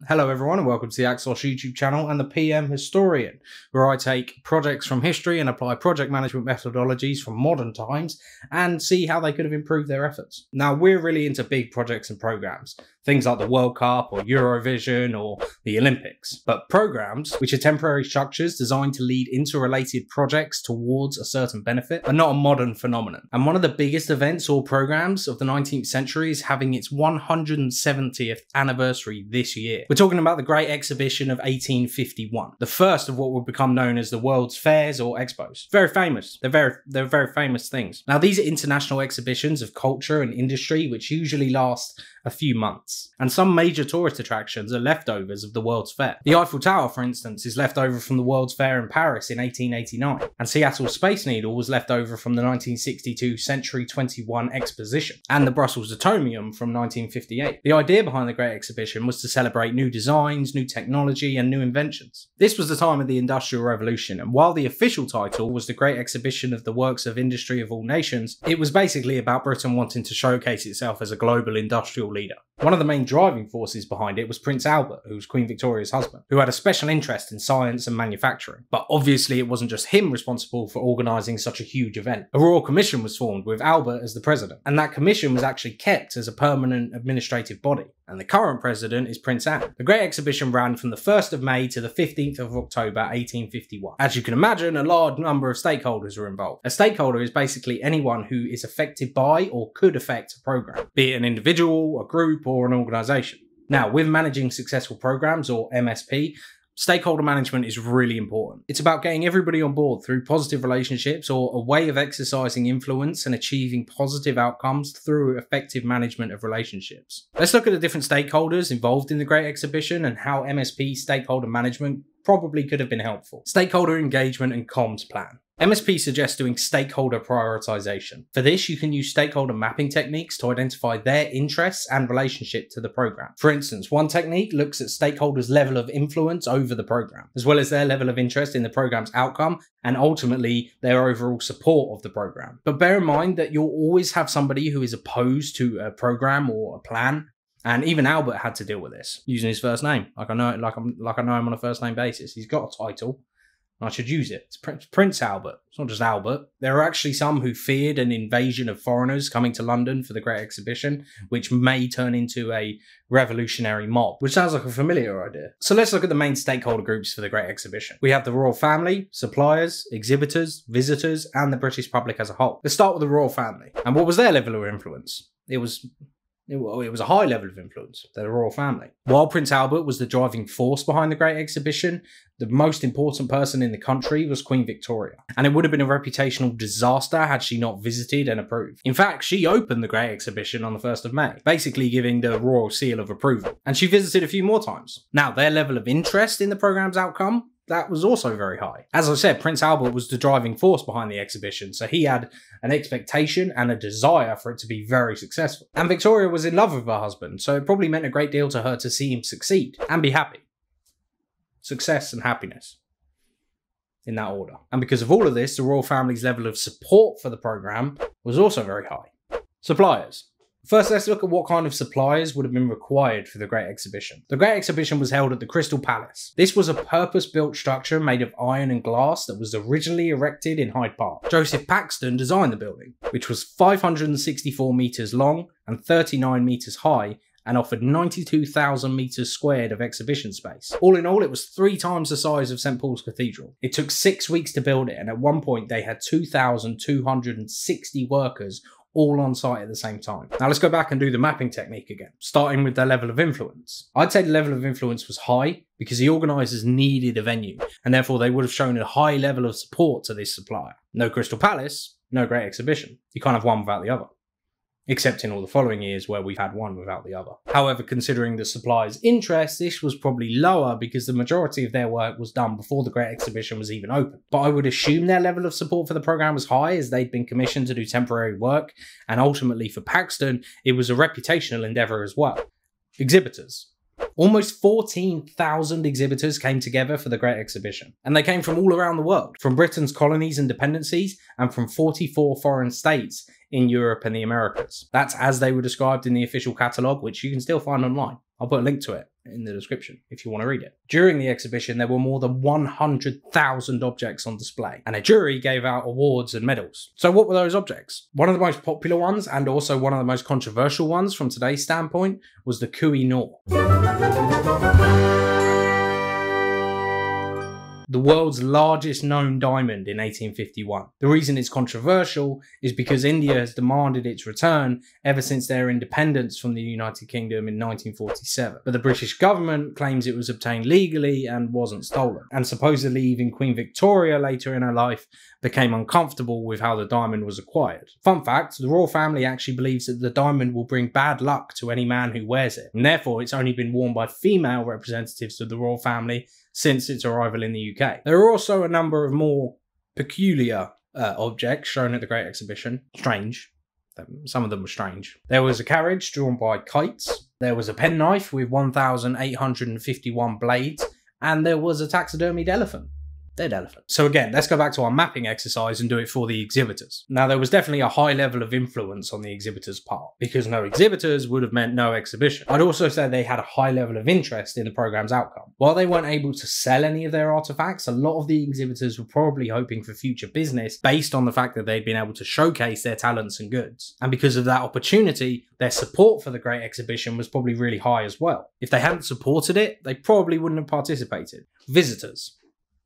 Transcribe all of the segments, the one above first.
Hello everyone and welcome to the Axos YouTube channel and the PM Historian, where I take projects from history and apply project management methodologies from modern times and see how they could have improved their efforts. Now, we're really into big projects and programs, things like the World Cup or Eurovision or the Olympics, but programs, which are temporary structures designed to lead interrelated projects towards a certain benefit, are not a modern phenomenon. And one of the biggest events or programs of the 19th century is having its 170th anniversary this year. We're talking about the Great Exhibition of 1851, the first of what would become known as the World's Fairs or Expos. Very famous. They're very famous things. Now, these are international exhibitions of culture and industry which usually last a few months, and some major tourist attractions are leftovers of the World's Fair. The Eiffel Tower, for instance, is left over from the World's Fair in Paris in 1889, and Seattle's Space Needle was left over from the 1962 Century 21 Exposition, and the Brussels Atomium from 1958. The idea behind the Great Exhibition was to celebrate new designs, new technology, and new inventions. This was the time of the Industrial Revolution, and while the official title was the Great Exhibition of the Works of Industry of All Nations, it was basically about Britain wanting to showcase itself as a global industrial leader. One of the main driving forces behind it was Prince Albert, who was Queen Victoria's husband, who had a special interest in science and manufacturing. But obviously it wasn't just him responsible for organising such a huge event. A royal commission was formed with Albert as the president, and that commission was actually kept as a permanent administrative body. And the current president is Prince Anne. The Great Exhibition ran from the 1st of May to the 15th of October 1851. As you can imagine, a large number of stakeholders were involved. A stakeholder is basically anyone who is affected by or could affect a program, be it an individual, a group, or an organisation. Now, with managing successful programs, or MSP, stakeholder management is really important. It's about getting everybody on board through positive relationships or a way of exercising influence and achieving positive outcomes through effective management of relationships. Let's look at the different stakeholders involved in the Great Exhibition and how MSP stakeholder management probably could have been helpful. Stakeholder engagement and comms plan. MSP suggests doing stakeholder prioritization. For this, you can use stakeholder mapping techniques to identify their interests and relationship to the program. For instance, one technique looks at stakeholders' level of influence over the program, as well as their level of interest in the program's outcome and ultimately their overall support of the program. But bear in mind that you'll always have somebody who is opposed to a program or a plan. And even Albert had to deal with this using his first name. I know him on a first name basis. He's got a title. I should use it. It's Prince Albert. It's not just Albert. There are actually some who feared an invasion of foreigners coming to London for the Great Exhibition, which may turn into a revolutionary mob, which sounds like a familiar idea. So let's look at the main stakeholder groups for the Great Exhibition. We have the royal family, suppliers, exhibitors, visitors, and the British public as a whole. Let's start with the royal family. And what was their level of influence? It was a high level of influence, the royal family. While Prince Albert was the driving force behind the Great Exhibition, the most important person in the country was Queen Victoria. And it would have been a reputational disaster had she not visited and approved. In fact, she opened the Great Exhibition on the 1st of May, basically giving the royal seal of approval. And she visited a few more times. Now, their level of interest in the programme's outcome, that was also very high. As I said, Prince Albert was the driving force behind the exhibition, so he had an expectation and a desire for it to be very successful. And Victoria was in love with her husband, so it probably meant a great deal to her to see him succeed and be happy. Success and happiness, in that order. And because of all of this, the royal family's level of support for the programme was also very high. Suppliers. First, let's look at what kind of suppliers would have been required for the Great Exhibition. The Great Exhibition was held at the Crystal Palace. This was a purpose-built structure made of iron and glass that was originally erected in Hyde Park. Joseph Paxton designed the building, which was 564 metres long and 39 metres high, and offered 92,000 metres squared of exhibition space. All in all, it was 3 times the size of St Paul's Cathedral. It took 6 weeks to build it, and at one point they had 2,260 workers all on site at the same time. Now let's go back and do the mapping technique again, starting with their level of influence. I'd say the level of influence was high because the organisers needed a venue, and therefore they would have shown a high level of support to this supplier. No Crystal Palace, no Great Exhibition. You can't have one without the other. Except in all the following years where we've had one without the other. However, considering the supplier's interest, this was probably lower because the majority of their work was done before the Great Exhibition was even open. But I would assume their level of support for the programme was high as they'd been commissioned to do temporary work, and ultimately for Paxton, it was a reputational endeavour as well. Exhibitors. Almost 14,000 exhibitors came together for the Great Exhibition, and they came from all around the world, from Britain's colonies and dependencies, and from 44 foreign states in Europe and the Americas. That's as they were described in the official catalogue, which you can still find online. I'll put a link to it in the description if you want to read it. During the exhibition, there were more than 100,000 objects on display, and a jury gave out awards and medals. So what were those objects? One of the most popular ones, and also one of the most controversial ones from today's standpoint, was the Koh-i-Noor. The world's largest known diamond in 1851. The reason it's controversial is because India has demanded its return ever since their independence from the United Kingdom in 1947. But the British government claims it was obtained legally and wasn't stolen. And supposedly even Queen Victoria later in her life became uncomfortable with how the diamond was acquired. Fun fact, the royal family actually believes that the diamond will bring bad luck to any man who wears it. And therefore it's only been worn by female representatives of the royal family since its arrival in the UK. There are also a number of more peculiar objects shown at the Great Exhibition. Strange. Some of them were strange. There was a carriage drawn by kites. There was a penknife with 1,851 blades. And there was a taxidermied elephant. Dead elephant. So again, let's go back to our mapping exercise and do it for the exhibitors. Now, there was definitely a high level of influence on the exhibitors' part, because no exhibitors would have meant no exhibition. I'd also say they had a high level of interest in the program's outcome. While they weren't able to sell any of their artifacts, a lot of the exhibitors were probably hoping for future business based on the fact that they'd been able to showcase their talents and goods. And because of that opportunity, their support for the Great Exhibition was probably really high as well. If they hadn't supported it, they probably wouldn't have participated. Visitors.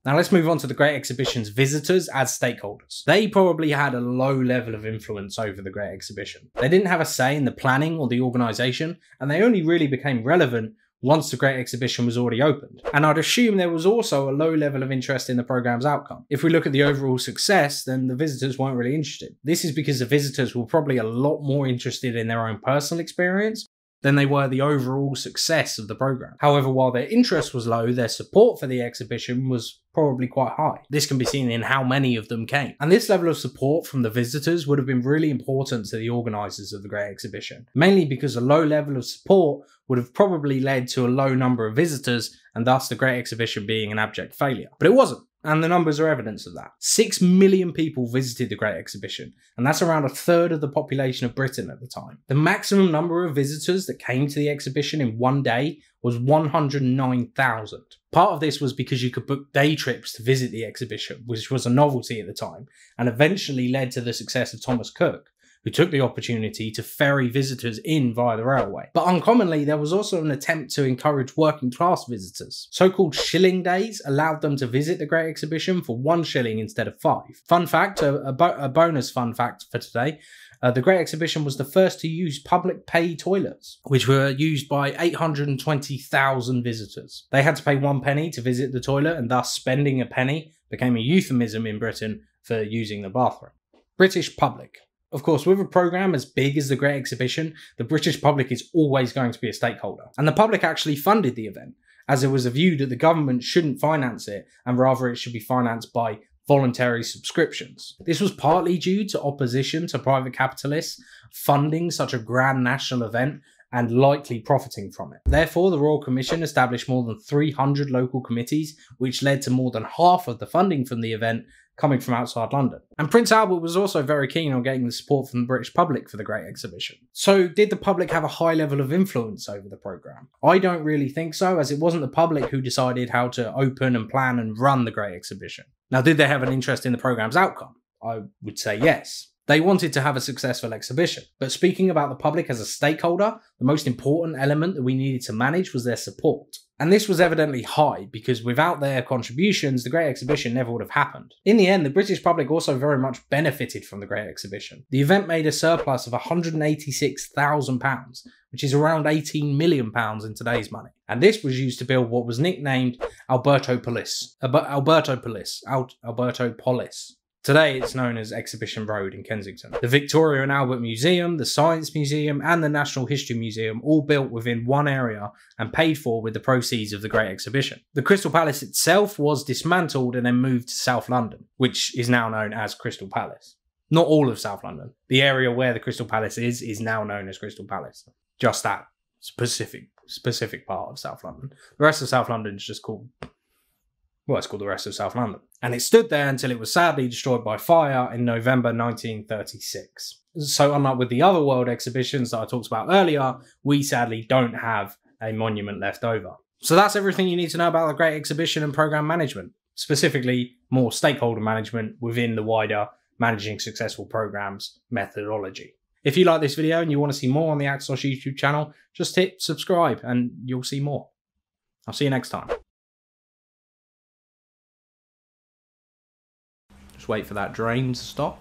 Now let's move on to the Great Exhibition's visitors as stakeholders. They probably had a low level of influence over the Great Exhibition. They didn't have a say in the planning or the organisation, and they only really became relevant once the Great Exhibition was already opened. And I'd assume there was also a low level of interest in the programme's outcome. If we look at the overall success, then the visitors weren't really interested. This is because the visitors were probably a lot more interested in their own personal experience than they were the overall success of the programme. However, while their interest was low, their support for the exhibition was probably quite high. This can be seen in how many of them came. And this level of support from the visitors would have been really important to the organisers of the Great Exhibition, mainly because a low level of support would have probably led to a low number of visitors, and thus the Great Exhibition being an abject failure. But it wasn't. And the numbers are evidence of that. 6 million people visited the Great Exhibition, and that's around a third of the population of Britain at the time. The maximum number of visitors that came to the exhibition in one day was 109,000. Part of this was because you could book day trips to visit the exhibition, which was a novelty at the time, and eventually led to the success of Thomas Cook, who took the opportunity to ferry visitors in via the railway. But uncommonly, there was also an attempt to encourage working class visitors. So-called shilling days allowed them to visit the Great Exhibition for 1 shilling instead of 5. Fun fact, a bonus fun fact for today, the Great Exhibition was the first to use public pay toilets, which were used by 820,000 visitors. They had to pay 1 penny to visit the toilet, and thus spending a penny became a euphemism in Britain for using the bathroom. British public. Of course, with a programme as big as the Great Exhibition, the British public is always going to be a stakeholder. And the public actually funded the event, as there was a view that the government shouldn't finance it, and rather it should be financed by voluntary subscriptions. This was partly due to opposition to private capitalists funding such a grand national event and likely profiting from it. Therefore, the Royal Commission established more than 300 local committees, which led to more than half of the funding from the event coming from outside London. And Prince Albert was also very keen on getting the support from the British public for the Great Exhibition. So did the public have a high level of influence over the programme? I don't really think so, as it wasn't the public who decided how to open and plan and run the Great Exhibition. Now, did they have an interest in the programme's outcome? I would say yes. They wanted to have a successful exhibition. But speaking about the public as a stakeholder, the most important element that we needed to manage was their support. And this was evidently high, because without their contributions, the Great Exhibition never would have happened. In the end, the British public also very much benefited from the Great Exhibition. The event made a surplus of £186,000, which is around £18 million in today's money. And this was used to build what was nicknamed Albertopolis. Today it's known as Exhibition Road in Kensington. The Victoria and Albert Museum, the Science Museum and the National History Museum all built within one area and paid for with the proceeds of the Great Exhibition. The Crystal Palace itself was dismantled and then moved to South London, which is now known as Crystal Palace. Not all of South London. The area where the Crystal Palace is now known as Crystal Palace. Just that specific part of South London. The rest of South London is just called... well, it's called the rest of South London. And it stood there until it was sadly destroyed by fire in November 1936. So unlike with the other world exhibitions that I talked about earlier, we sadly don't have a monument left over. So that's everything you need to know about the Great Exhibition and program management, specifically more stakeholder management within the wider managing successful programs methodology. If you like this video and you want to see more on the Axos YouTube channel, just hit subscribe and you'll see more. I'll see you next time. Just wait for that drain to stop.